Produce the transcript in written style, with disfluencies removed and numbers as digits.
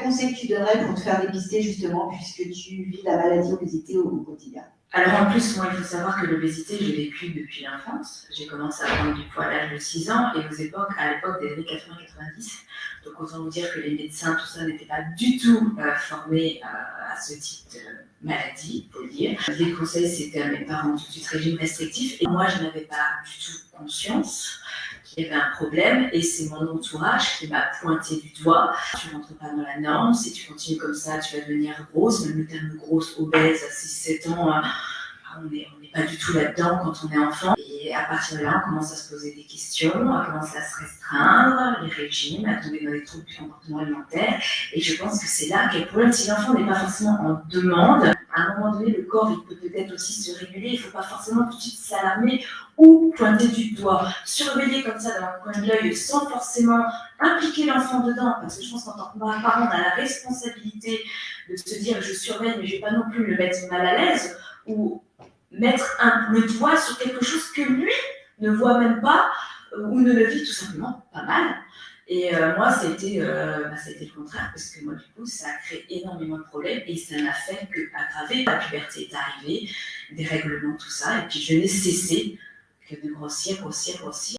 conseil que tu donnerais pour te faire dépister justement, puisque tu vis la maladie obésité au quotidien? Alors en plus, moi, il faut savoir que l'obésité, j'ai vécu depuis l'enfance. J'ai commencé à prendre du poids à l'âge de 6 ans et à l'époque des années 80-90. Donc autant vous dire que les médecins, tout ça, n'étaient pas du tout formés à ce type de maladie, faut le dire. Les conseils, c'était à mes parents tout de suite régime restrictif. Et moi, je n'avais pas du tout conscience qu'il y avait un problème et c'est mon entourage qui m'a pointé du doigt. Tu rentres pas dans la norme, si tu continues comme ça, tu vas devenir grosse, même le terme grosse, obèse, à 6-7 ans, on n'est pas du tout là-dedans quand on est enfant. Et à partir de là, on commence à se poser des questions, on commence à se restreindre, les régimes, à tomber dans les troubles du comportement alimentaire. Et je pense que c'est là quel problème, si l'enfant n'est pas forcément en demande, à un moment donné, le corps, il peut peut-être aussi se réguler, il ne faut pas forcément tout de suite s'alarmer ou pointer du doigt. Surveiller comme ça dans le coin de l'œil sans forcément impliquer l'enfant dedans, parce que je pense qu'en tant que parent, on a la responsabilité de se dire je surveille, mais je ne vais pas non plus le mettre mal à l'aise ou mettre le doigt sur quelque chose que lui ne voit même pas ou ne le vit tout simplement pas mal. Et moi, ça a été le contraire, parce que moi, du coup, ça a créé énormément de problèmes et ça n'a fait qu'aggraver. La puberté est arrivée, des règlements, tout ça, et puis je n'ai cessé que de grossir.